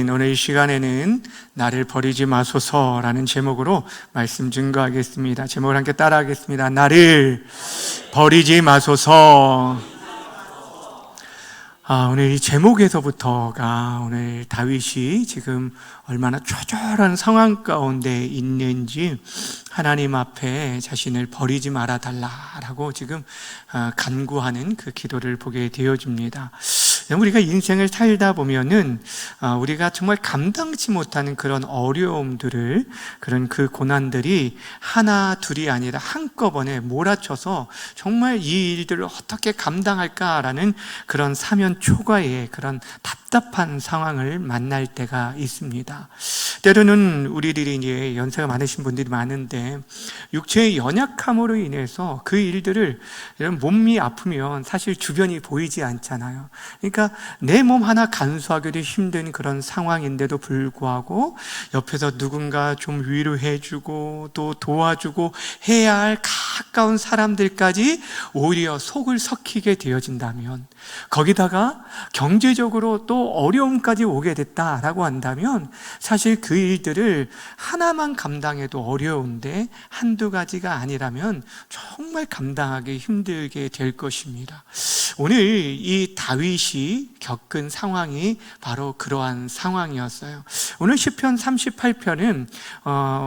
드린 오늘 이 시간에는 나를 버리지 마소서라는 제목으로 말씀 증거하겠습니다. 제목을 함께 따라하겠습니다. 나를 버리지 마소서. 오늘 이 제목에서부터가 오늘 다윗이 지금 얼마나 처절한 상황 가운데 있는지 하나님 앞에 자신을 버리지 말아 달라라고 지금 간구하는 그 기도를 보게 되어집니다. 우리가 인생을 살다 보면은 우리가 정말 감당치 못하는 그런 어려움들을, 그런 그 고난들이 하나 둘이 아니라 한꺼번에 몰아쳐서 정말 이 일들을 어떻게 감당할까라는 그런 사면 초과의 그런 답답한 상황을 만날 때가 있습니다. 때로는 우리들이 이제 연세가 많으신 분들이 많은데 육체의 연약함으로 인해서 그 일들을, 이런 몸이 아프면 사실 주변이 보이지 않잖아요. 그러니까 내 몸 하나 간수하기도 힘든 그런 상황인데도 불구하고 옆에서 누군가 좀 위로해주고 또 도와주고 해야 할 가까운 사람들까지 오히려 속을 썩히게 되어진다면, 거기다가 경제적으로 또 어려움까지 오게 됐다라고 한다면 사실 그 일들을 하나만 감당해도 어려운데 한두 가지가 아니라면 정말 감당하기 힘들게 될 것입니다. 오늘 이 다윗이 겪은 상황이 바로 그러한 상황이었어요. 오늘 시편 38편은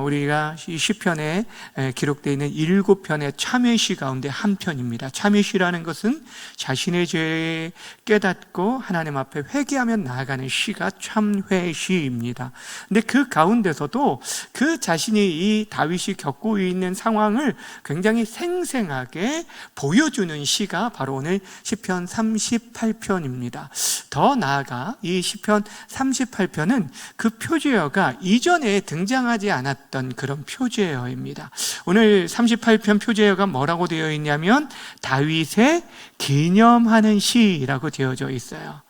우리가 이 시편에 기록되어 있는 7편의 참회시 가운데 한 편입니다. 참회시라는 것은 자신의 죄에 깨닫고 하나님 앞에 회개하며 나아가는 시가 참회시입니다. 근데 그 가운데서도 그 자신이 이 다윗이 겪고 있는 상황을 굉장히 생생하게 보여주는 시가 바로 오늘 시편 38편입니다. 더 나아가 이 시편 38편은 그 표제어가 이전에 등장하지 않았던 그런 표제어입니다. 오늘 38편 표제어가 뭐라고 되어 있냐면 다윗의 기념하는 시라고 되어져 있어요.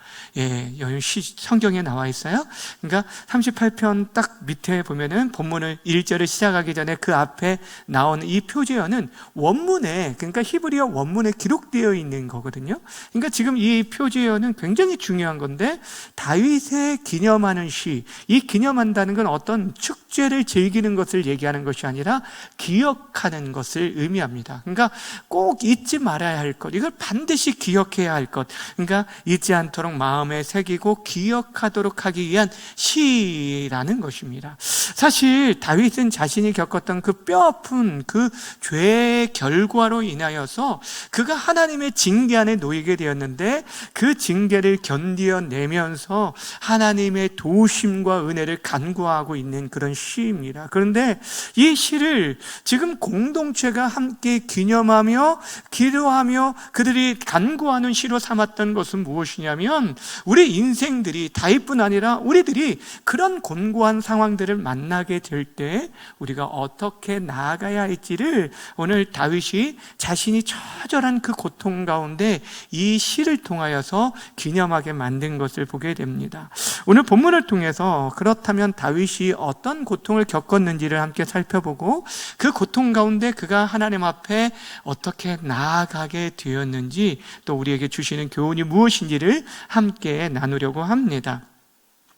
여기 성경에 나와 있어요. 그러니까 38편 딱 밑에 보면은 본문을 1절을 시작하기 전에 그 앞에 나온 이 표제어는 원문에, 그러니까 히브리어 원문에 기록되어 있는 거거든요. 그러니까 지금 이 표제어는 굉장히 중요한 건데, 다윗의 기념하는 시, 이 기념한다는 건 어떤 축제를 즐기는 것을 얘기하는 것이 아니라 기억하는 것을 의미합니다. 그러니까 꼭 잊지 말아야 할 것, 이걸 반드시 기억해야 할 것, 그러니까 잊지 않도록 마음에 새기고 기억하도록 하기 위한 시라는 것입니다. 사실 다윗은 자신이 겪었던 그 뼈아픈 그 죄의 결과로 인하여서 그가 하나님의 징계 안에 놓이게 되었는데, 그 징계를 견디어내면서 하나님의 도우심과 은혜를 간구하고 있는 그런 시입니다. 그런데 이 시를 지금 공동체가 함께 기념하며 기도하며 그들이 간구하는 시로 삼았던 것은 무엇이냐면, 우리 인생들이, 다윗뿐 아니라 우리들이 그런 곤고한 상황들을 만나게 될 때 우리가 어떻게 나아가야 할지를 오늘 다윗이 자신이 처절한 그 고통 가운데 이 시를 통하여서 기념하게 만든 것을 보게 됩니다. 오늘 본문을 통해서 그렇다면 다윗이 어떤 고통을 겪었는지를 함께 살펴보고, 그 고통 가운데 그가 하나님 앞에 어떻게 나아가게 되었는지, 또 우리에게 주시는 교훈이 무엇인지를 함께 나누려고 합니다.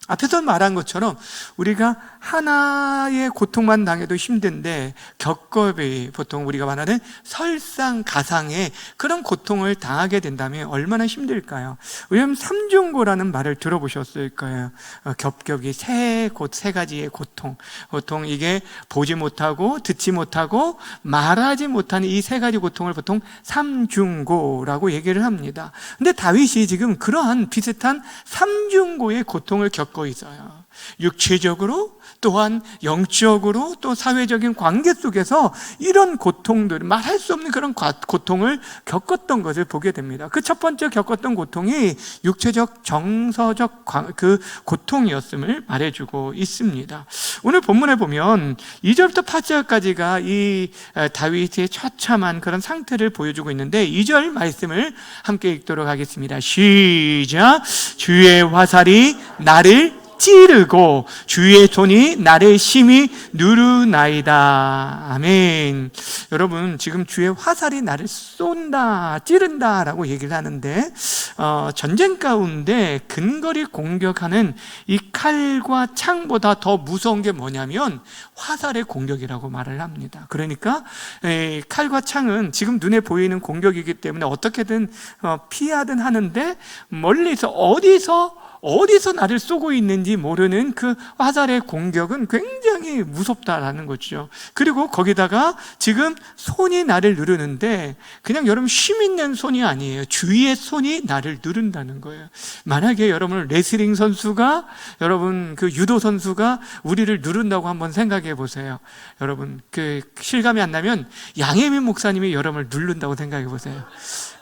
앞에서 말한 것처럼 우리가 하나의 고통만 당해도 힘든데 겹겹이 보통 우리가 말하는 설상가상의 그런 고통을 당하게 된다면 얼마나 힘들까요? 왜냐하면 삼중고라는 말을 들어보셨을 거예요. 겹겹이 세 가지의 고통, 보통 이게 보지 못하고 듣지 못하고 말하지 못하는 이 세 가지 고통을 보통 삼중고라고 얘기를 합니다. 근데 다윗이 지금 그러한 비슷한 삼중고의 고통을 겪고 있어요. 육체적으로, 또한 영적으로, 또 사회적인 관계 속에서 이런 고통들, 말할 수 없는 그런 고통을 겪었던 것을 보게 됩니다. 그 첫 번째 겪었던 고통이 육체적, 정서적 그 고통이었음을 말해주고 있습니다. 오늘 본문에 보면 2절부터 8절까지가 이 다윗의 처참한 그런 상태를 보여주고 있는데, 2절 말씀을 함께 읽도록 하겠습니다. 시작. 주의 화살이 나를 찌르고 주의 손이 나를 심히 누르나이다. 아멘. 여러분, 지금 주의 화살이 나를 쏜다, 찌른다라고 얘기를 하는데, 전쟁 가운데 근거리 공격하는 이 칼과 창보다 더 무서운 게 뭐냐면 화살의 공격이라고 말을 합니다. 그러니까 칼과 창은 지금 눈에 보이는 공격이기 때문에 어떻게든 피하든 하는데, 멀리서 어디서 나를 쏘고 있는지 모르는 그 화살의 공격은 굉장히 무섭다라는 거죠. 그리고 거기다가 지금 손이 나를 누르는데 그냥 여러분 힘 있는 손이 아니에요. 주위의 손이 나를 누른다는 거예요. 만약에 여러분 레슬링 선수가, 여러분 그 유도 선수가 우리를 누른다고 한번 생각해 보세요. 여러분 그 실감이 안 나면 양혜민 목사님이 여러분을 누른다고 생각해 보세요.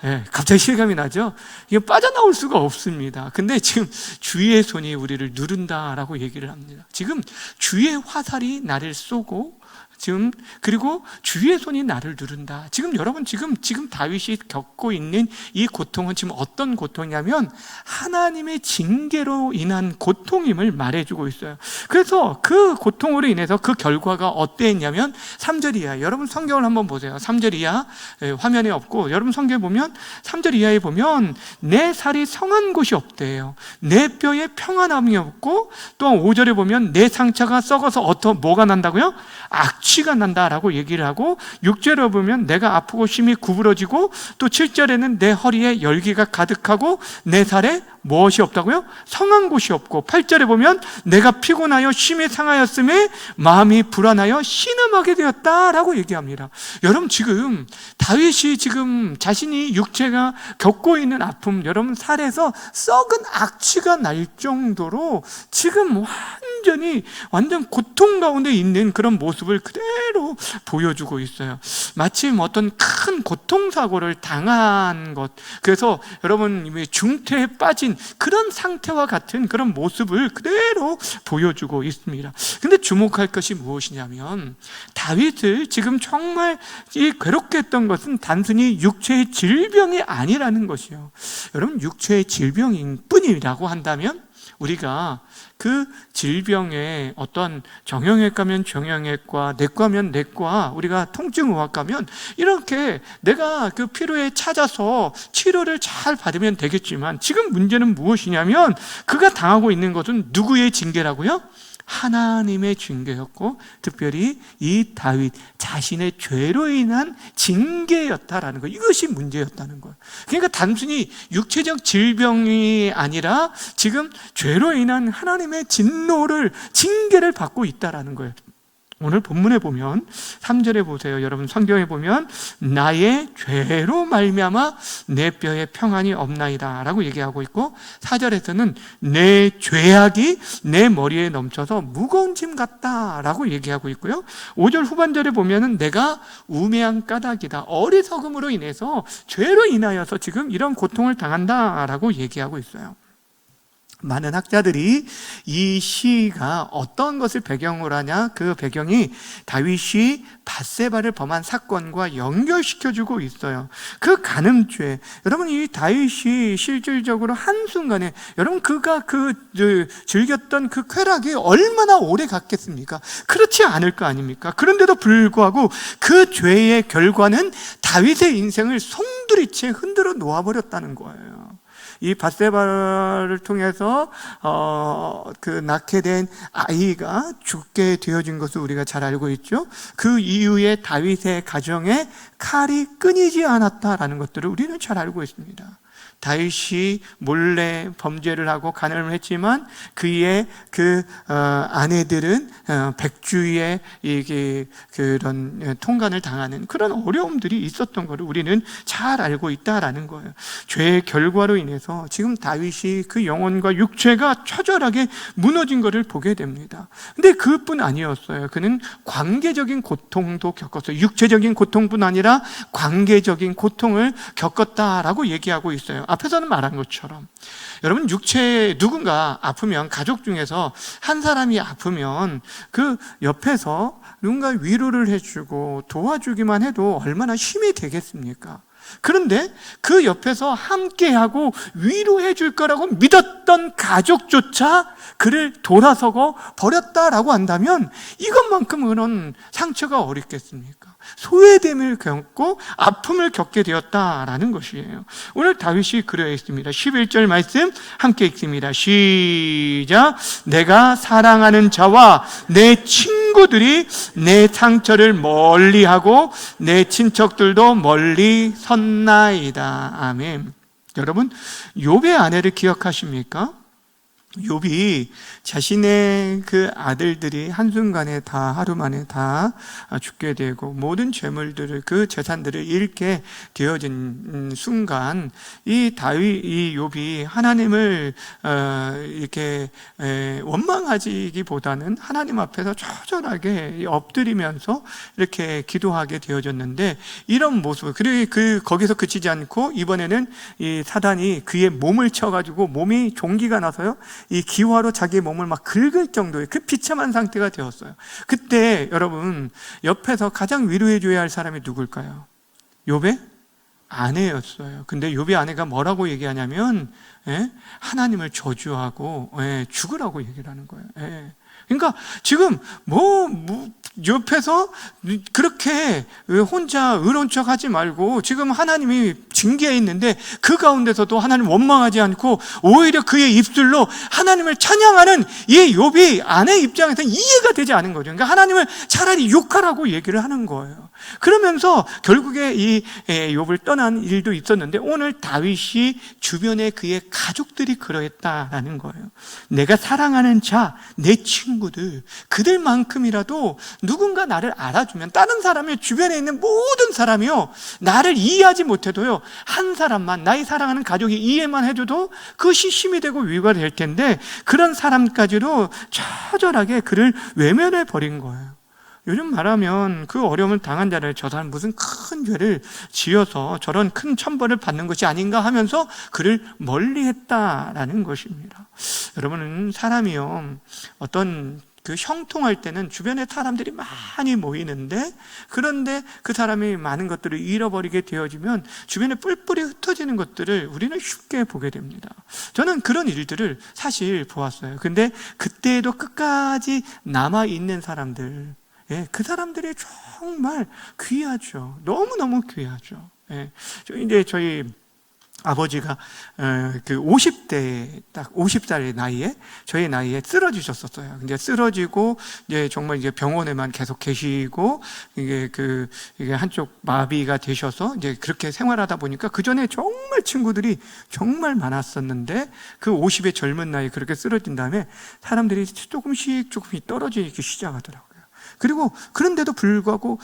예, 갑자기 실감이 나죠? 이게 빠져나올 수가 없습니다. 근데 지금 주의 손이 우리를 누른다라고 얘기를 합니다. 지금 주의 화살이 나를 쏘고, 그리고 주의 손이 나를 누른다. 지금 여러분, 지금 다윗이 겪고 있는 이 고통은 지금 어떤 고통이냐면 하나님의 징계로 인한 고통임을 말해주고 있어요. 그래서 그 고통으로 인해서 그 결과가 어땠냐면 3절 이하, 여러분 성경을 한번 보세요. 3절 이하, 화면에 없고 여러분 성경에 보면 3절 이하에 보면 내 살이 성한 곳이 없대요. 내 뼈에 평안함이 없고, 또 5절에 보면 내 상처가 썩어서 뭐가 난다고요? 악취가 난다라고 얘기를 하고, 6절에 보면 내가 아프고 심히 구부러지고, 또 7절에는 내 허리에 열기가 가득하고 내 살에 무엇이 없다고요? 성한 곳이 없고, 8절에 보면 내가 피곤하여 심히 상하였음에 마음이 불안하여 신음하게 되었다라고 얘기합니다. 여러분, 지금 다윗이 지금 자신이 육체가 겪고 있는 아픔, 여러분 살에서 썩은 악취가 날 정도로 지금 완전 고통 가운데 있는 그런 모습을 그대로 보여주고 있어요. 마치 어떤 큰 고통사고를 당한 것, 그래서 여러분 중태에 빠진 그런 상태와 같은 그런 모습을 그대로 보여주고 있습니다. 근데 주목할 것이 무엇이냐면, 다윗을 지금 정말 이 괴롭게 했던 것은 단순히 육체의 질병이 아니라는 것이요. 여러분, 육체의 질병인 뿐이라고 한다면 우리가 그 질병에 어떤 정형외과 가면 정형외과, 내과 가면 내과, 우리가 통증의학 가면 이렇게 내가 그 필요에 찾아서 치료를 잘 받으면 되겠지만, 지금 문제는 무엇이냐면 그가 당하고 있는 것은 누구의 징계라고요? 하나님의 징계였고, 특별히 이 다윗 자신의 죄로 인한 징계였다라는 거, 이것이 문제였다는 거예요. 그러니까 단순히 육체적 질병이 아니라 지금 죄로 인한 하나님의 징계를 받고 있다라는 거예요. 오늘 본문에 보면 3절에 보세요. 여러분 성경에 보면 나의 죄로 말미암아 내 뼈에 평안이 없나이다 라고 얘기하고 있고, 4절에서는 내 죄악이 내 머리에 넘쳐서 무거운 짐 같다 라고 얘기하고 있고요, 5절 후반절에 보면은 내가 우매한 까닭이다, 어리석음으로 인해서 죄로 인하여서 지금 이런 고통을 당한다 라고 얘기하고 있어요. 많은 학자들이 이 시가 어떤 것을 배경으로 하냐, 그 배경이 다윗이 밧세바를 범한 사건과 연결시켜주고 있어요. 그 간음죄, 여러분 이 다윗이 실질적으로 한순간에, 여러분 그가 즐겼던 그 쾌락이 얼마나 오래 갔겠습니까? 그렇지 않을 거 아닙니까? 그런데도 불구하고 그 죄의 결과는 다윗의 인생을 송두리째 흔들어 놓아버렸다는 거예요. 이 밧세바를 통해서 낳게 된 아이가 죽게 되어진 것을 우리가 잘 알고 있죠. 그 이후에 다윗의 가정에 칼이 끊이지 않았다라는 것들을 우리는 잘 알고 있습니다. 다윗이 몰래 범죄를 하고 간음을 했지만 그의 아내들은 백주의 그런 통간을 당하는 그런 어려움들이 있었던 것을 우리는 잘 알고 있다라는 거예요. 죄의 결과로 인해서 지금 다윗이 그 영혼과 육체가 처절하게 무너진 것을 보게 됩니다. 근데 그뿐 아니었어요. 그는 관계적인 고통도 겪었어요. 육체적인 고통뿐 아니라 관계적인 고통을 겪었다라고 얘기하고 있어요. 앞에서는 말한 것처럼 여러분, 누군가 아프면, 가족 중에서 한 사람이 아프면 그 옆에서 누군가 위로를 해주고 도와주기만 해도 얼마나 힘이 되겠습니까? 그런데 그 옆에서 함께하고 위로해 줄 거라고 믿었던 가족조차 그를 돌아서고 버렸다라고 한다면 이것만큼 그런 상처가 어딨겠습니까? 소외됨을 겪고 아픔을 겪게 되었다라는 것이에요. 오늘 다윗이 그려 있습니다. 11절 말씀 함께 읽습니다. 시작. 내가 사랑하는 자와 내 친구들이 내 상처를 멀리하고 내 친척들도 멀리 섰나이다. 아멘. 여러분, 욥의 아내를 기억하십니까? 욥이 자신의 그 아들들이 한순간에 다 하루 만에 다 죽게 되고 모든 재물들을 그 재산들을 잃게 되어진 순간 이 욥이 하나님을 이렇게 원망하기보다는 하나님 앞에서 처절하게 엎드리면서 이렇게 기도하게 되어졌는데 이런 모습 그리고 거기서 그치지 않고 이번에는 이 사단이 그의 몸을 쳐가지고 몸이 종기가 나서요 이 기화로 자기의 몸을 막 긁을 정도의 그 비참한 상태가 되었어요. 그때 여러분 옆에서 가장 위로해 줘야 할 사람이 누굴까요? 욥의 아내였어요. 근데 욥의 아내가 뭐라고 얘기하냐면 하나님을 저주하고 죽으라고 얘기를 하는 거예요. 그러니까 지금 옆에서 그렇게 혼자 의로운 척 하지 말고 지금 하나님이 징계해 있는데 그 가운데서도 하나님 원망하지 않고 오히려 그의 입술로 하나님을 찬양하는 이 욥이 아내 입장에서는 이해가 되지 않은 거죠. 그러니까 하나님을 차라리 욕하라고 얘기를 하는 거예요. 그러면서 결국에 이 욥을 떠난 일도 있었는데 오늘 다윗이 주변에 그의 가족들이 그러했다라는 거예요. 내가 사랑하는 자, 내 친구들, 그들만큼이라도 누군가 나를 알아주면 다른 사람이 주변에 있는 모든 사람이요 나를 이해하지 못해도요 한 사람만 나의 사랑하는 가족이 이해만 해줘도 그것이 힘이 되고 위로가 될 텐데 그런 사람까지도 처절하게 그를 외면해 버린 거예요. 요즘 말하면 그 어려움을 당한 자를 저 사람 무슨 큰 죄를 지어서 저런 큰 천벌을 받는 것이 아닌가 하면서 그를 멀리했다라는 것입니다. 여러분은 사람이요 어떤 그 형통할 때는 주변에 사람들이 많이 모이는데 그런데 그 사람이 많은 것들을 잃어버리게 되어지면 주변에 뿔뿔이 흩어지는 것들을 우리는 쉽게 보게 됩니다. 저는 그런 일들을 사실 보았어요. 근데 그때에도 끝까지 남아있는 사람들 그 사람들이 정말 귀하죠. 너무너무 귀하죠. 이제 저희 아버지가 그 50대 딱 50살의 나이에 저희 나이에 쓰러지셨었어요. 근데 쓰러지고 이제 정말 이제 병원에만 계속 계시고 이게 한쪽 마비가 되셔서 이제 그렇게 생활하다 보니까 그 전에 정말 친구들이 정말 많았었는데 그 50의 젊은 나이에 그렇게 쓰러진 다음에 사람들이 조금씩 떨어지기 시작하더라고요. 그리고 그런데도 불구하고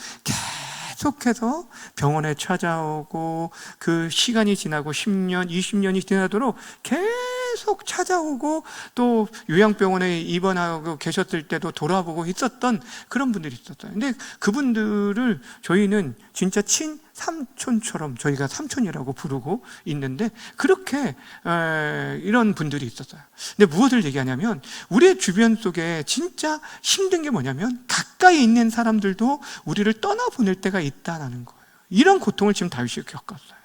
계속해서 병원에 찾아오고 그 시간이 지나고 10년, 20년이 지나도록 계속 찾아오고 또 요양병원에 입원하고 계셨을 때도 돌아보고 있었던 그런 분들이 있었어요. 근데 그분들을 저희는 진짜 삼촌처럼 저희가 삼촌이라고 부르고 있는데 그렇게 이런 분들이 있었어요. 근데 무엇을 얘기하냐면 우리의 주변 속에 진짜 힘든 게 뭐냐면 가까이 있는 사람들도 우리를 떠나보낼 때가 있다는 거예요. 이런 고통을 지금 다윗이 겪었어요.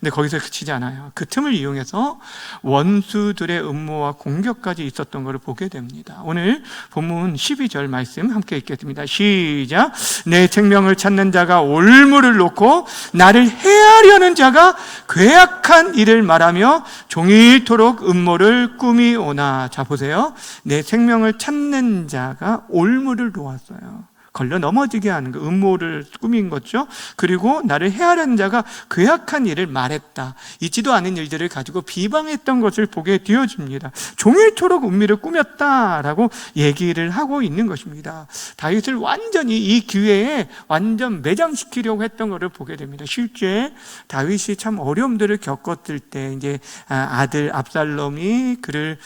근데 거기서 그치지 않아요. 그 틈을 이용해서 원수들의 음모와 공격까지 있었던 것을 보게 됩니다. 오늘 본문 12절 말씀 함께 읽겠습니다. 시작. 내 생명을 찾는 자가 올무를 놓고 나를 해하려는 자가 괴악한 일을 말하며 종일토록 음모를 꾸미오나. 자 보세요. 내 생명을 찾는 자가 올무를 놓았어요. 걸려 넘어지게 하는 거, 음모를 꾸민 거죠. 그리고 나를 해하려는 자가 괴악한 일을 말했다. 있지도 않은 일들을 가지고 비방했던 것을 보게 되어집니다. 종일토록 음미를 꾸몄다라고 얘기를 하고 있는 것입니다. 다윗을 완전히 이 기회에 완전 매장시키려고 했던 것을 보게 됩니다. 실제 다윗이 참 어려움들을 겪었을 때 이제 아들 압살롬이 그를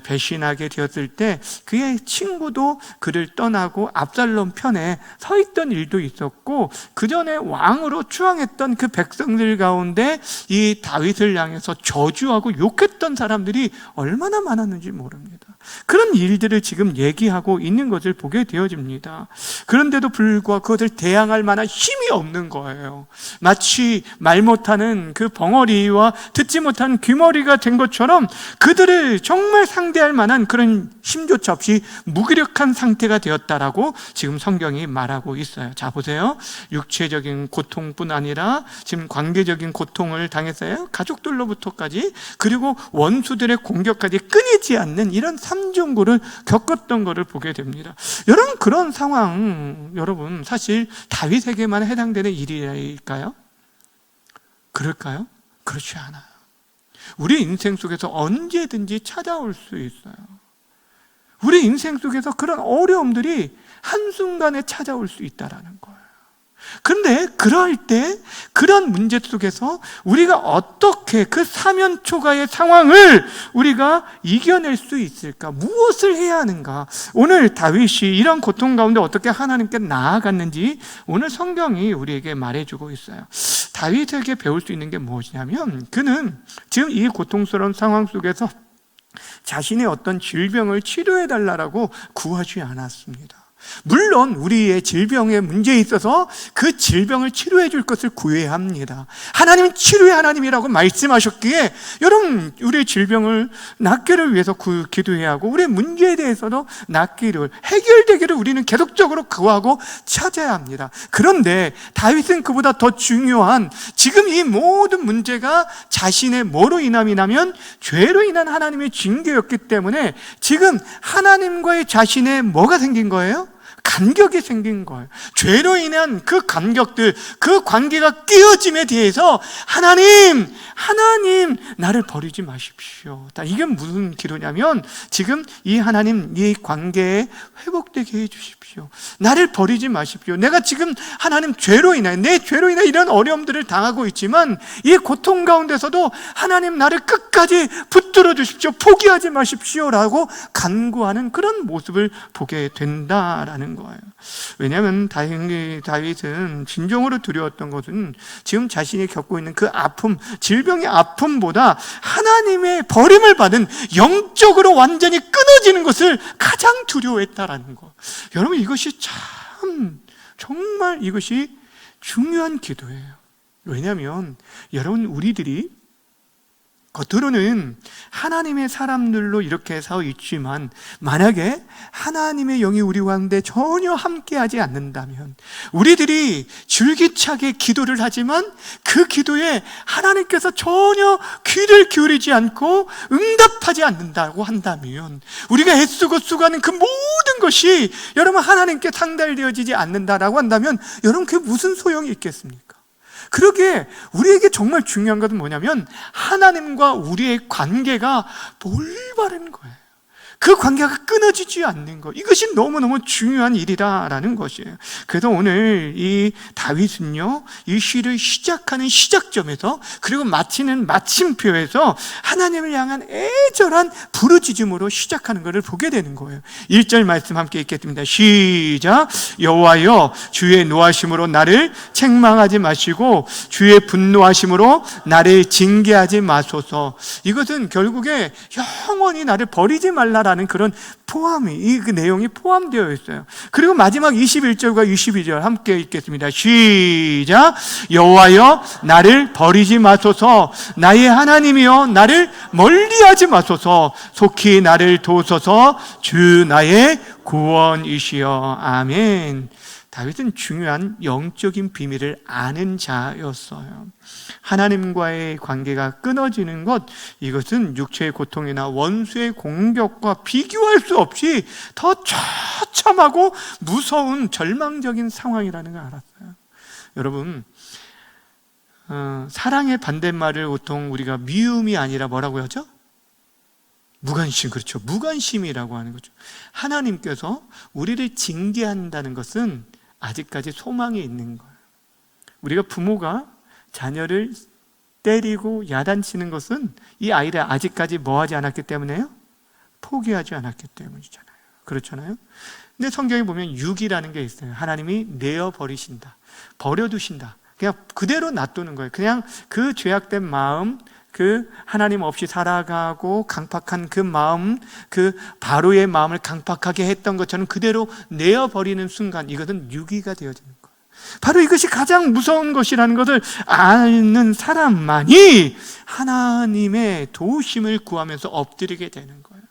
배신하게 되었을 때 그의 친구도 그를 떠나고 압살롬 편에 주변에 서 있던 일도 있었고, 그 전에 왕으로 추앙했던 그 백성들 가운데 이 다윗을 향해서 저주하고 욕했던 사람들이 얼마나 많았는지 모릅니다. 그런 일들을 지금 얘기하고 있는 것을 보게 되어집니다. 그런데도 불구하고 그것을 대항할 만한 힘이 없는 거예요. 마치 말 못하는 그 벙어리와 듣지 못한 귀머리가 된 것처럼 그들을 정말 상대할 만한 그런 힘조차 없이 무기력한 상태가 되었다라고 지금 성경이 말하고 있어요. 자, 보세요. 육체적인 고통뿐 아니라 지금 관계적인 고통을 당했어요. 가족들로부터까지, 그리고 원수들의 공격까지 끊이지 않는 이런 삼중고를 겪었던 것을 보게 됩니다. 여러분, 그런 상황, 여러분, 사실 다윗에게만 해당되는 일일까요? 그럴까요? 그렇지 않아요. 우리 인생 속에서 언제든지 찾아올 수 있어요. 우리 인생 속에서 그런 어려움들이 한순간에 찾아올 수 있다는 거예요. 그런데 그럴 때 그런 문제 속에서 우리가 어떻게 그 사면초가의 상황을 우리가 이겨낼 수 있을까? 무엇을 해야 하는가? 오늘 다윗이 이런 고통 가운데 어떻게 하나님께 나아갔는지 오늘 성경이 우리에게 말해주고 있어요. 다윗에게 배울 수 있는 게 무엇이냐면, 그는 지금 이 고통스러운 상황 속에서 자신의 어떤 질병을 치료해달라고 구하지 않았습니다. 물론 우리의 질병의 문제에 있어서 그 질병을 치료해 줄 것을 구해야 합니다. 하나님은 치료의 하나님이라고 말씀하셨기에 여러분, 우리의 질병을 낫기를 위해서 기도해야 하고, 우리의 문제에 대해서도 낫기를, 해결되기를 우리는 계속적으로 구하고 찾아야 합니다. 그런데 다윗은 그보다 더 중요한, 지금 이 모든 문제가 자신의 뭐로 인함이냐면 죄로 인한 하나님의 징계였기 때문에 지금 하나님과의 자신의 뭐가 생긴 거예요? 간격이 생긴 거예요. 죄로 인한 그 간격들, 그 관계가 깨어짐에 대해서 하나님 나를 버리지 마십시오. 이게 무슨 기도냐면, 지금 이 하나님, 이 관계에 회복되게 해주십시오. 나를 버리지 마십시오. 내가 지금 하나님 내 죄로 인해 이런 어려움들을 당하고 있지만 이 고통 가운데서도 하나님 나를 끝까지 붙들어 주십시오. 포기하지 마십시오라고 간구하는 그런 모습을 보게 된다라는 거예요. 왜냐하면 다윗은 진정으로 두려웠던 것은 지금 자신이 겪고 있는 그 아픔, 질병의 아픔보다 하나님의 버림을 받은, 영적으로 완전히 끊어지는 것을 가장 두려워했다라는 거. 여러분, 이것이 참 정말 이것이 중요한 기도예요. 왜냐하면 여러분, 우리들이 겉으로는 하나님의 사람들로 이렇게 서 있지만, 만약에 하나님의 영이 우리 가운데 전혀 함께하지 않는다면, 우리들이 줄기차게 기도를 하지만 그 기도에 하나님께서 전혀 귀를 기울이지 않고 응답하지 않는다고 한다면, 우리가 애쓰고 수고하는 그 모든 것이 여러분 하나님께 상달되어지지 않는다라고 한다면, 여러분 그게 무슨 소용이 있겠습니까? 그러기에 우리에게 정말 중요한 것은 뭐냐면, 하나님과 우리의 관계가 올바른 거예요. 그 관계가 끊어지지 않는 것, 이것이 너무너무 중요한 일이라는 것이에요. 그래서 오늘 이 다윗은요, 이 시를 시작하는 시작점에서, 그리고 마치는 마침표에서 하나님을 향한 애절한 부르짖음으로 시작하는 것을 보게 되는 거예요. 1절 말씀 함께 읽겠습니다. 시작. 여호와여, 주의 노하심으로 나를 책망하지 마시고 주의 분노하심으로 나를 징계하지 마소서. 이것은 결국에 영원히 나를 버리지 말라 라는 그런 포함이, 그 내용이 포함되어 있어요. 그리고 마지막 21절과 22절 함께 읽겠습니다. 시작. 여호와여, 나를 버리지 마소서. 나의 하나님이여, 나를 멀리하지 마소서. 속히 나를 도우소서. 주 나의 구원이시여. 아멘. 다윗은 중요한 영적인 비밀을 아는 자였어요. 하나님과의 관계가 끊어지는 것, 이것은 육체의 고통이나 원수의 공격과 비교할 수 없이 더 처참하고 무서운 절망적인 상황이라는 걸 알았어요. 여러분, 사랑의 반대말을 보통 우리가 미움이 아니라 뭐라고 하죠? 무관심, 그렇죠. 무관심이라고 하는 거죠. 하나님께서 우리를 징계한다는 것은 아직까지 소망이 있는 거예요. 우리가 부모가 자녀를 때리고 야단치는 것은 이 아이를 아직까지 뭐하지 않았기 때문에요? 포기하지 않았기 때문이잖아요. 그렇잖아요. 근데 성경에 보면 육이라는 게 있어요. 하나님이 내어버리신다, 버려두신다, 그냥 그대로 놔두는 거예요. 그냥 그 죄악된 마음, 그 하나님 없이 살아가고 강팍한 그 마음, 그 바로의 마음을 강팍하게 했던 것처럼 그대로 내어버리는 순간, 이것은 유기가 되어지는 거예요. 바로 이것이 가장 무서운 것이라는 것을 아는 사람만이 하나님의 도우심을 구하면서 엎드리게 되는 거예요.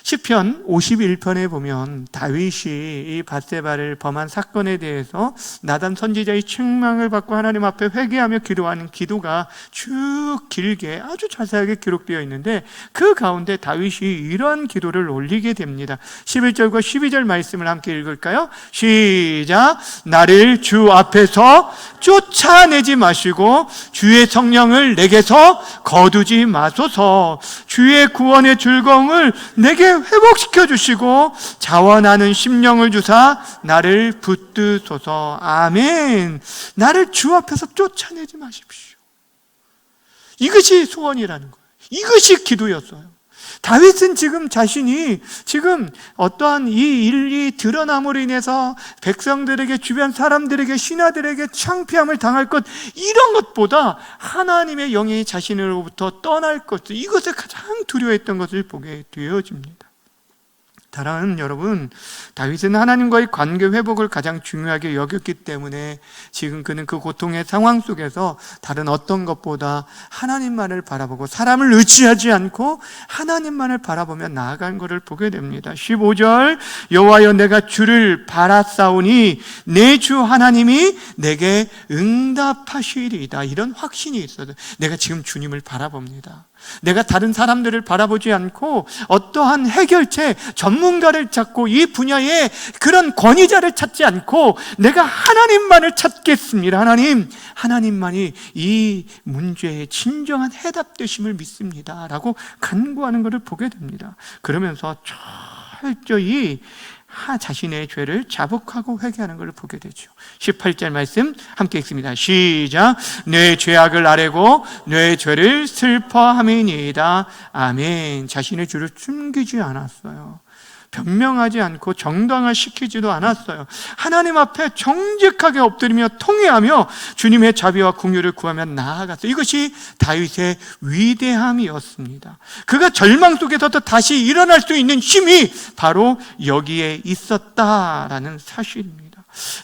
시편 51편에 보면 다윗이 이 밧세바를 범한 사건에 대해서 나단 선지자의 책망을 받고 하나님 앞에 회개하며 기도하는 기도가 쭉 길게 아주 자세하게 기록되어 있는데, 그 가운데 다윗이 이러한 기도를 올리게 됩니다. 11절과 12절 말씀을 함께 읽을까요? 시작. 나를 주 앞에서 쫓아내지 마시고 주의 성령을 내게서 거두지 마소서. 주의 구원의 즐거움을 내게 회복시켜 주시고 자원하는 심령을 주사 나를 붙드소서. 아멘. 나를 주 앞에서 쫓아내지 마십시오. 이것이 소원이라는 거예요. 이것이 기도였어요. 다윗은 지금 자신이 어떠한 이 일이 드러남으로 인해서 백성들에게, 주변 사람들에게, 신하들에게 창피함을 당할 것, 이런 것보다 하나님의 영이 자신으로부터 떠날 것, 이것을 가장 두려워했던 것을 보게 되어집니다. 사랑하는 여러분, 다윗은 하나님과의 관계 회복을 가장 중요하게 여겼기 때문에 지금 그는 그 고통의 상황 속에서 다른 어떤 것보다 하나님만을 바라보고 사람을 의지하지 않고 하나님만을 바라보며 나아간 것을 보게 됩니다. 15절, 여호와여 내가 주를 바라싸우니 내 주 하나님이 내게 응답하시리이다. 이런 확신이 있어요. 내가 지금 주님을 바라봅니다. 내가 다른 사람들을 바라보지 않고 어떠한 해결책, 전문가를 찾고 이 분야의 그런 권위자를 찾지 않고 내가 하나님만을 찾겠습니다. 하나님만이 이 문제의 진정한 해답되심을 믿습니다 라고 간구하는 것을 보게 됩니다. 그러면서 철저히 자신의 죄를 자복하고 회개하는 것을 보게 되죠. 18절 말씀 함께 읽습니다. 시작. 내 죄악을 아뢰고 내 죄를 슬퍼함이니이다. 아멘. 자신의 죄를 숨기지 않았어요. 변명하지 않고 정당화시키지도 않았어요. 하나님 앞에 정직하게 엎드리며 통회하며 주님의 자비와 긍휼을 구하며 나아갔어요. 이것이 다윗의 위대함이었습니다. 그가 절망 속에서도 다시 일어날 수 있는 힘이 바로 여기에 있었다라는 사실입니다.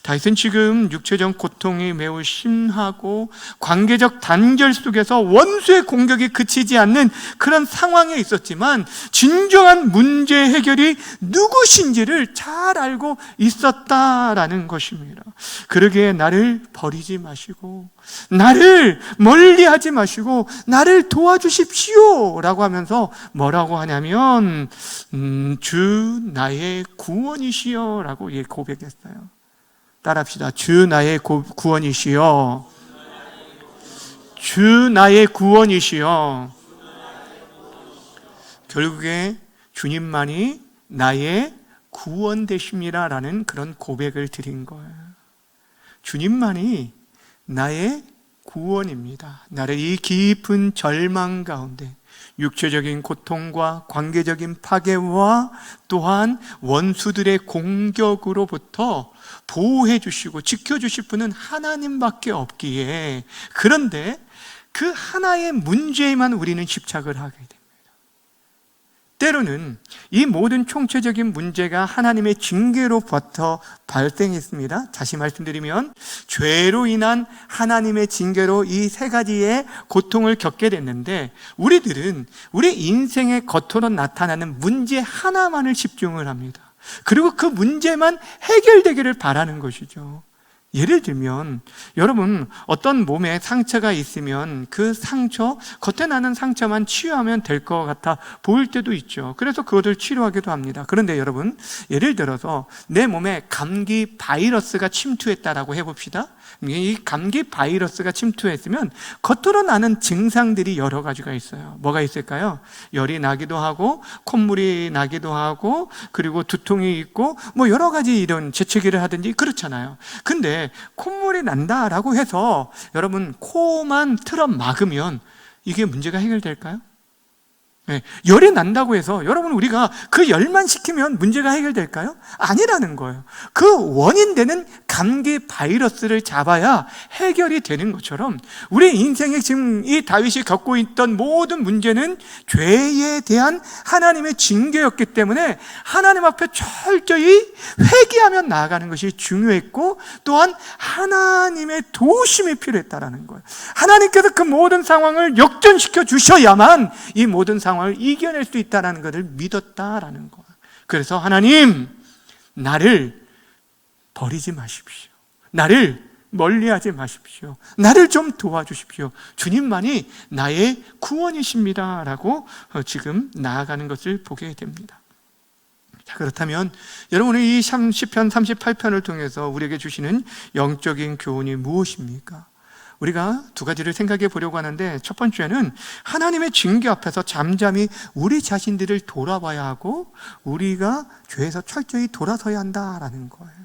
다윗은 지금 육체적 고통이 매우 심하고 관계적 단절 속에서 원수의 공격이 그치지 않는 그런 상황에 있었지만 진정한 문제 해결이 누구신지를 잘 알고 있었다라는 것입니다. 그러기에 나를 버리지 마시고 나를 멀리하지 마시고 나를 도와주십시오 라고 하면서 뭐라고 하냐면 주 나의 구원이시여 라고 고백했어요. 따라합시다. 주 나의 구원이시여. 주 나의 구원이시여. 결국에 주님만이 나의 구원 되십니다 라는 그런 고백을 드린 거예요. 주님만이 나의 구원입니다. 나를 이 깊은 절망 가운데 육체적인 고통과 관계적인 파괴와 또한 원수들의 공격으로부터 보호해 주시고 지켜주실 분은 하나님밖에 없기에, 그런데 그 하나의 문제에만 우리는 집착을 하게 됩니다. 때로는 이 모든 총체적인 문제가 하나님의 징계로부터 발생했습니다. 다시 말씀드리면 죄로 인한 하나님의 징계로 이 세 가지의 고통을 겪게 됐는데, 우리들은 우리 인생의 겉으로 나타나는 문제 하나만을 집중을 합니다. 그리고 그 문제만 해결되기를 바라는 것이죠. 예를 들면 여러분, 어떤 몸에 상처가 있으면 그 상처, 겉에 나는 상처만 치유하면 될 것 같아 보일 때도 있죠. 그래서 그것을 치료하기도 합니다. 그런데 여러분, 예를 들어서 내 몸에 감기 바이러스가 침투했다라고 해봅시다. 이 감기 바이러스가 침투했으면 겉으로 나는 증상들이 여러 가지가 있어요. 뭐가 있을까요? 열이 나기도 하고 콧물이 나기도 하고 그리고 두통이 있고 뭐 여러 가지 이런 재채기를 하든지 그렇잖아요. 근데 콧물이 난다라고 해서 여러분 코만 틀어 막으면 이게 문제가 해결될까요? 네, 열이 난다고 해서 여러분 우리가 그 열만 식히면 문제가 해결될까요? 아니라는 거예요. 그 원인 되는 감기 바이러스를 잡아야 해결이 되는 것처럼 우리 인생에 지금 이 다윗이 겪고 있던 모든 문제는 죄에 대한 하나님의 징계였기 때문에 하나님 앞에 철저히 회개하며 나아가는 것이 중요했고, 또한 하나님의 도우심이 필요했다라는 거예요. 하나님께서 그 모든 상황을 역전시켜 주셔야만 이 모든 상황을 이겨낼 수 있다는 것을 믿었다라는 거예요. 그래서 하나님, 나를 버리지 마십시오. 나를 멀리하지 마십시오. 나를 좀 도와주십시오. 주님만이 나의 구원이십니다 라고 지금 나아가는 것을 보게 됩니다. 자, 그렇다면 여러분, 이 시편 38편을 통해서 우리에게 주시는 영적인 교훈이 무엇입니까? 우리가 두 가지를 생각해 보려고 하는데, 첫 번째는 하나님의 징계 앞에서 잠잠히 우리 자신들을 돌아봐야 하고 우리가 죄에서 철저히 돌아서야 한다라는 거예요.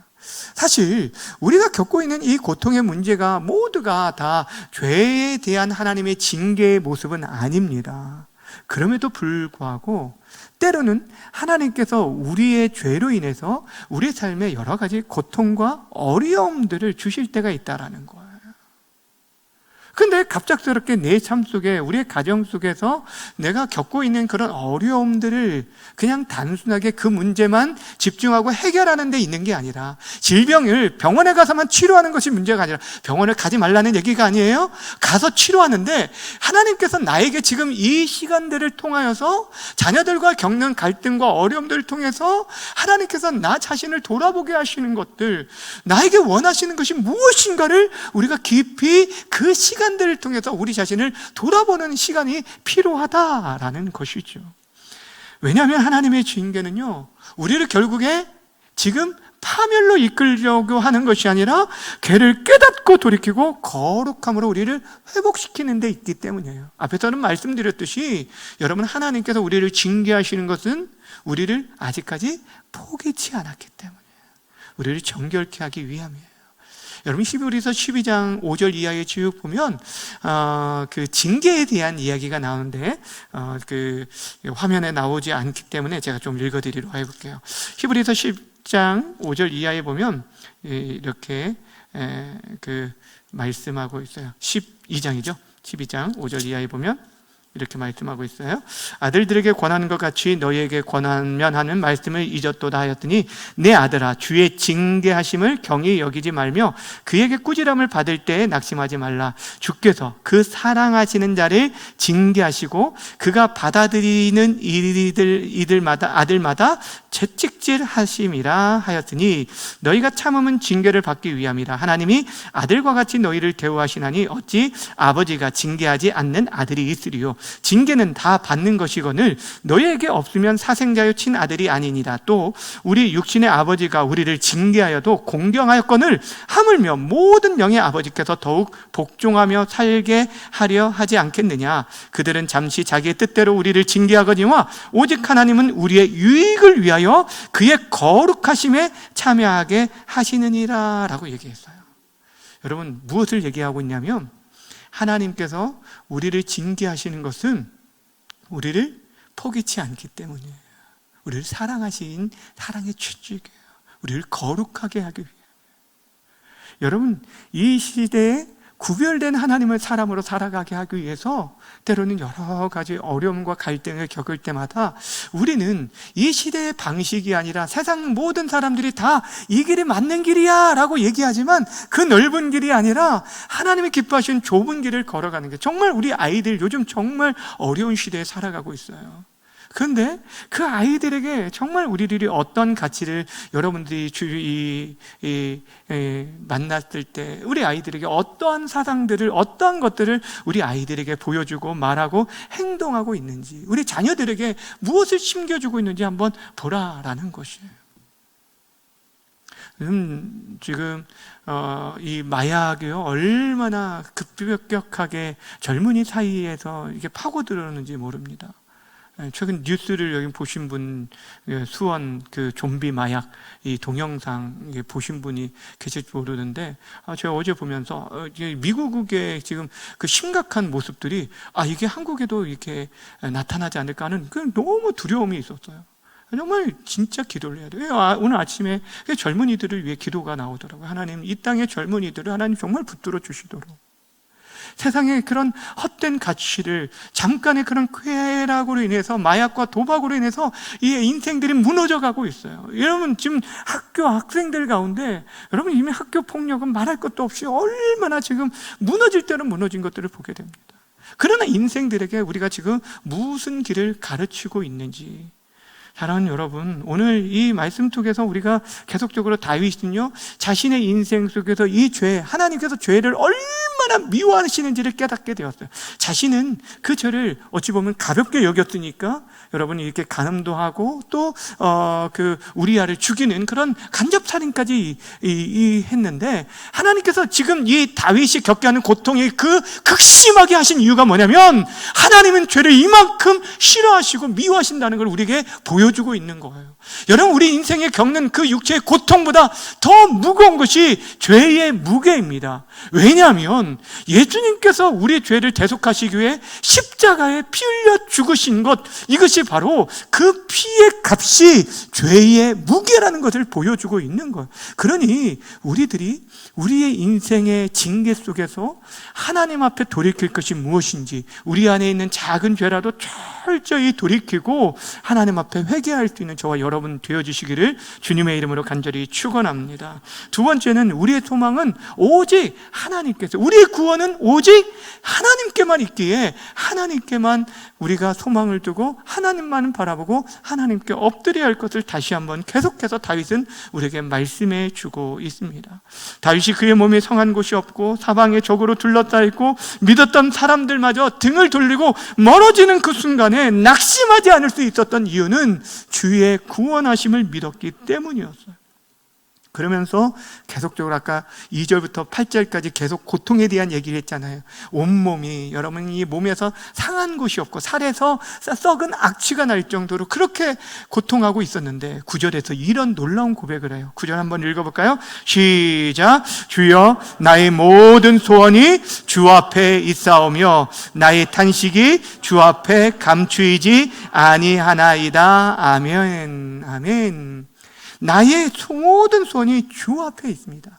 사실 우리가 겪고 있는 이 고통의 문제가 모두가 다 죄에 대한 하나님의 징계의 모습은 아닙니다. 그럼에도 불구하고 때로는 하나님께서 우리의 죄로 인해서 우리의 삶에 여러 가지 고통과 어려움들을 주실 때가 있다라는 거예요. 근데 갑작스럽게 내 삶 속에, 우리의 가정 속에서 내가 겪고 있는 그런 어려움들을 그냥 단순하게 그 문제만 집중하고 해결하는 데 있는 게 아니라, 질병을 병원에 가서만 치료하는 것이 문제가 아니라, 병원을 가지 말라는 얘기가 아니에요. 가서 치료하는데 하나님께서 나에게 지금 이 시간들을 통하여서 자녀들과 겪는 갈등과 어려움들을 통해서 하나님께서 나 자신을 돌아보게 하시는 것들, 나에게 원하시는 것이 무엇인가를 우리가 깊이 그 시간들을 통해서 우리 자신을 돌아보는 시간이 필요하다라는 것이죠. 왜냐하면 하나님의 징계는요, 우리를 결국에 지금 파멸로 이끌려고 하는 것이 아니라 죄를 깨닫고 돌이키고 거룩함으로 우리를 회복시키는 데 있기 때문이에요. 앞에서는 말씀드렸듯이 여러분, 하나님께서 우리를 징계하시는 것은 우리를 아직까지 포기치 않았기 때문이에요. 우리를 정결케 하기 위함이에요. 여러분, 히브리서 12장 5절 이하에 쭉 보면 그 징계에 대한 이야기가 나오는데 그 화면에 나오지 않기 때문에 제가 좀 읽어드리도록 해볼게요. 히브리서 10장 5절 이하에 보면 이렇게 그 말씀하고 있어요. 12장이죠. 12장 5절 이하에 보면 이렇게 말씀하고 있어요. 아들들에게 권하는 것 같이 너희에게 권하면 하는 말씀을 잊었도다 하였더니, 내 아들아, 주의 징계하심을 경히 여기지 말며 그에게 꾸지람을 받을 때에 낙심하지 말라. 주께서 그 사랑하시는 자를 징계하시고 그가 받아들이는 아들마다 채찍질 하심이라 하였으니, 너희가 참음은 징계를 받기 위함이라. 하나님이 아들과 같이 너희를 대우하시나니 어찌 아버지가 징계하지 않는 아들이 있으리요. 징계는 다 받는 것이거늘 너희에게 없으면 사생자요 친아들이 아니니라. 또 우리 육신의 아버지가 우리를 징계하여도 공경하였거늘 하물며 모든 영의 아버지께서 더욱 복종하며 살게 하려 하지 않겠느냐. 그들은 잠시 자기의 뜻대로 우리를 징계하거니와 오직 하나님은 우리의 유익을 위하여 그의 거룩하심에 참여하게 하시느니라 라고 얘기했어요. 여러분, 무엇을 얘기하고 있냐면, 하나님께서 우리를 징계하시는 것은 우리를 포기치 않기 때문이에요. 우리를 사랑하신 사랑의 취직이에요. 우리를 거룩하게 하기 위해. 여러분, 이 시대에 구별된 하나님을 사람으로 살아가게 하기 위해서 때로는 여러 가지 어려움과 갈등을 겪을 때마다 우리는 이 시대의 방식이 아니라 세상 모든 사람들이 다 이 길이 맞는 길이야 라고 얘기하지만 그 넓은 길이 아니라 하나님이 기뻐하시는 좁은 길을 걸어가는 게, 정말 우리 아이들 요즘 정말 어려운 시대에 살아가고 있어요. 그런데 그 아이들에게 정말 우리들이 어떤 가치를, 여러분들이 만났을 때 우리 아이들에게 어떠한 사상들을, 어떠한 것들을 우리 아이들에게 보여주고 말하고 행동하고 있는지, 우리 자녀들에게 무엇을 심겨주고 있는지 한번 보라라는 것이에요. 지금 이 마약이요, 얼마나 급격하게 젊은이 사이에서 이게 파고들었는지 모릅니다. 최근 뉴스를 여기 보신 분, 수원 그 좀비 마약 이 동영상 보신 분이 계실지 모르는데, 제가 어제 보면서 미국의 지금 그 심각한 모습들이 이게 한국에도 이렇게 나타나지 않을까 하는 그 너무 두려움이 있었어요. 정말 진짜 기도를 해야 돼요. 오늘 아침에 젊은이들을 위해 기도가 나오더라고요. 하나님, 이 땅의 젊은이들을 하나님 정말 붙들어 주시도록. 세상의 그런 헛된 가치를, 잠깐의 그런 쾌락으로 인해서, 마약과 도박으로 인해서 이 인생들이 무너져 가고 있어요. 여러분, 지금 학교 학생들 가운데 여러분 이미 학교 폭력은 말할 것도 없이 얼마나 지금 무너질 대로 무너진 것들을 보게 됩니다. 그러나 인생들에게 우리가 지금 무슨 길을 가르치고 있는지, 사랑하는 여러분, 오늘 이 말씀 속에서 우리가 계속적으로 다윗은요, 자신의 인생 속에서 이 죄, 하나님께서 죄를 얼마나 미워하시는지를 깨닫게 되었어요. 자신은 그 죄를 어찌 보면 가볍게 여겼으니까 여러분이 이렇게 간음도 하고 또 그 우리아를 죽이는 그런 간접살인까지 했는데, 하나님께서 지금 이 다윗이 겪게 하는 고통이 그 극심하게 하신 이유가 뭐냐면, 하나님은 죄를 이만큼 싫어하시고 미워하신다는 걸 우리에게 보여주고 있는 거예요. 여러분, 우리 인생에 겪는 그 육체의 고통보다 더 무거운 것이 죄의 무게입니다. 왜냐하면 예수님께서 우리 죄를 대속하시기 위해 십자가에 피 흘려 죽으신 것, 이것이 바로 그 피의 값이 죄의 무게라는 것을 보여주고 있는 거예요. 그러니 우리들이 우리의 인생의 징계 속에서 하나님 앞에 돌이킬 것이 무엇인지, 우리 안에 있는 작은 죄라도 철저히 돌이키고 하나님 앞에 회개할 수 있는 저와 여러분 되어주시기를 주님의 이름으로 간절히 축원합니다. 두 번째는, 우리의 소망은 오직 하나님께서, 우리의 구원은 오직 하나님께만 있기에 하나님께만 우리가 소망을 두고 하나님만 바라보고 하나님께 엎드려야 할 것을 다시 한번 계속해서 다윗은 우리에게 말씀해 주고 있습니다. 다윗이 그의 몸에 성한 곳이 없고 사방에 적으로 둘러싸여 있고 믿었던 사람들마저 등을 돌리고 멀어지는 그 순간에 낙심하지 않을 수 있었던 이유는 주의 구원하심을 믿었기 때문이었어요. 그러면서 계속적으로 아까 2절부터 8절까지 계속 고통에 대한 얘기를 했잖아요. 온몸이, 여러분 이 몸에서 상한 곳이 없고 살에서 썩은 악취가 날 정도로 그렇게 고통하고 있었는데 9절에서 이런 놀라운 고백을 해요. 9절 한번 읽어볼까요? 시작. 주여, 나의 모든 소원이 주 앞에 있사오며 나의 탄식이 주 앞에 감추이지 아니하나이다. 아멘. 아멘. 나의 모든 소원이 주 앞에 있습니다.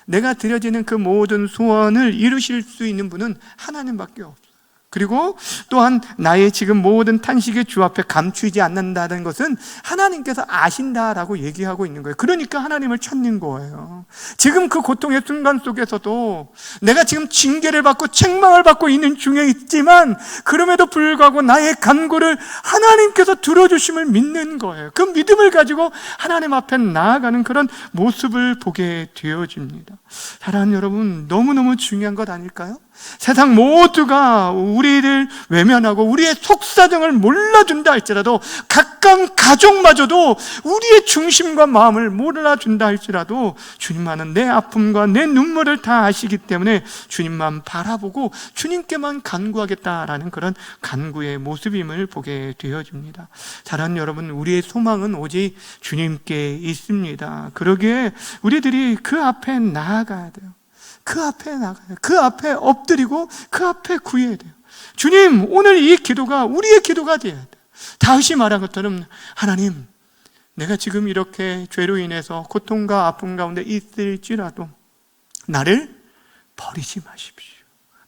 내가 드려지는 그 모든 소원을 이루실 수 있는 분은 하나님밖에 없어요. 그리고 또한 나의 지금 모든 탄식이 주 앞에 감추이지 않는다는 것은 하나님께서 아신다라고 얘기하고 있는 거예요. 그러니까 하나님을 찾는 거예요. 지금 그 고통의 순간 속에서도 내가 지금 징계를 받고 책망을 받고 있는 중에 있지만 그럼에도 불구하고 나의 간구를 하나님께서 들어주심을 믿는 거예요. 그 믿음을 가지고 하나님 앞에 나아가는 그런 모습을 보게 되어집니다. 사랑하는 여러분, 너무너무 중요한 것 아닐까요? 세상 모두가 우리를 외면하고 우리의 속사정을 몰라준다 할지라도, 가까운 가족마저도 우리의 중심과 마음을 몰라준다 할지라도 주님만은 내 아픔과 내 눈물을 다 아시기 때문에 주님만 바라보고 주님께만 간구하겠다라는 그런 간구의 모습임을 보게 되어집니다. 사랑하는 여러분, 우리의 소망은 오직 주님께 있습니다. 그러기에 우리들이 그 앞에 나아가야 돼요. 그 앞에 나가요. 그 앞에 엎드리고 그 앞에 구해야 돼요. 주님, 오늘 이 기도가 우리의 기도가 되어야 돼요. 다윗이 말한 것처럼, 하나님, 내가 지금 이렇게 죄로 인해서 고통과 아픔 가운데 있을지라도 나를 버리지 마십시오.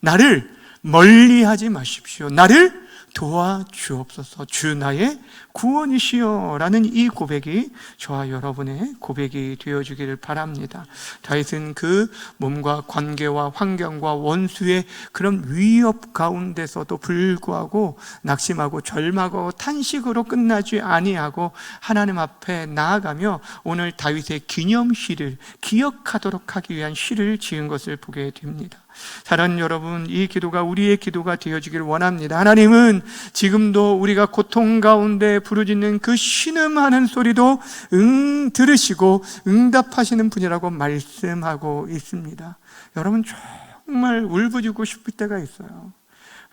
나를 멀리하지 마십시오. 나를 도와주옵소서. 주 나의 구원이시여 라는 이 고백이 저와 여러분의 고백이 되어주기를 바랍니다. 다윗은 그 몸과 관계와 환경과 원수의 그런 위협 가운데서도 불구하고 낙심하고 절망하고 탄식으로 끝나지 아니하고 하나님 앞에 나아가며 오늘 다윗의 기념시를 기억하도록 하기 위한 시를 지은 것을 보게 됩니다. 사랑하는 여러분, 이 기도가 우리의 기도가 되어지기를 원합니다. 하나님은 지금도 우리가 고통 가운데 부르짖는 그 신음하는 소리도 들으시고 응답하시는 분이라고 말씀하고 있습니다. 여러분, 정말 울부짖고 싶을 때가 있어요.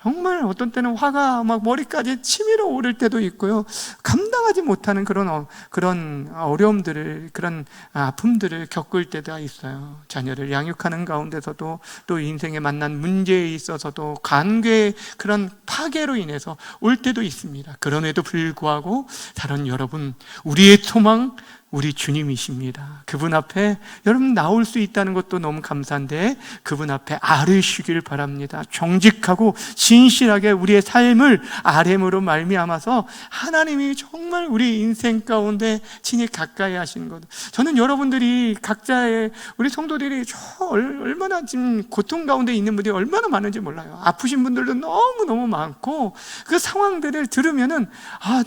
정말 어떤 때는 화가 막 머리까지 치밀어 오를 때도 있고요. 감당하지 못하는 그런 어려움들을, 그런 아픔들을 겪을 때가 있어요. 자녀를 양육하는 가운데서도, 또 인생에 만난 문제에 있어서도, 관계의 그런 파괴로 인해서 올 때도 있습니다. 그럼에도 불구하고 다른 여러분, 우리의 소망, 우리 주님이십니다. 그분 앞에 여러분 나올 수 있다는 것도 너무 감사한데, 그분 앞에 아뢰시길 바랍니다. 정직하고 진실하게 우리의 삶을 아뢰므로 말미암아서 하나님이 정말 우리 인생 가운데 친히 가까이 하시는 것. 저는 여러분들이 각자의, 우리 성도들이 얼마나 지금 고통 가운데 있는 분들이 얼마나 많은지 몰라요. 아프신 분들도 너무너무 많고, 그 상황들을 들으면은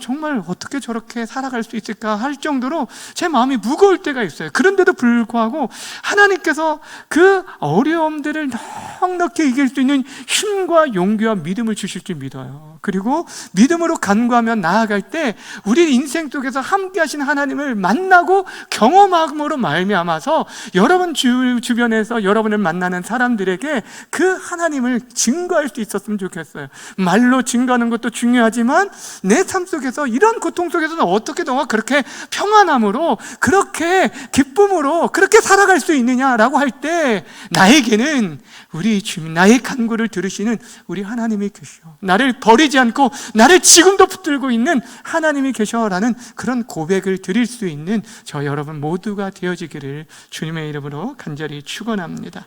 정말 어떻게 저렇게 살아갈 수 있을까 할 정도로 제 마음이 무거울 때가 있어요. 그런데도 불구하고 하나님께서 그 어려움들을 넉넉히 이길 수 있는 힘과 용기와 믿음을 주실 줄 믿어요. 그리고 믿음으로 간구하며 나아갈 때 우리 인생 속에서 함께 하신 하나님을 만나고 경험함으로 말미암아서 여러분 주변에서 여러분을 만나는 사람들에게 그 하나님을 증거할 수 있었으면 좋겠어요. 말로 증거하는 것도 중요하지만 내 삶 속에서 이런 고통 속에서는 어떻게 너가 그렇게 평안함으로, 그렇게 기쁨으로 그렇게 살아갈 수 있느냐라고 할 때, 나에게는 우리 주님, 나의 간구를 들으시는 우리 하나님이 계셔, 나를 버리지 않고 나를 지금도 붙들고 있는 하나님이 계셔라는 그런 고백을 드릴 수 있는 저 여러분 모두가 되어지기를 주님의 이름으로 간절히 축원합니다.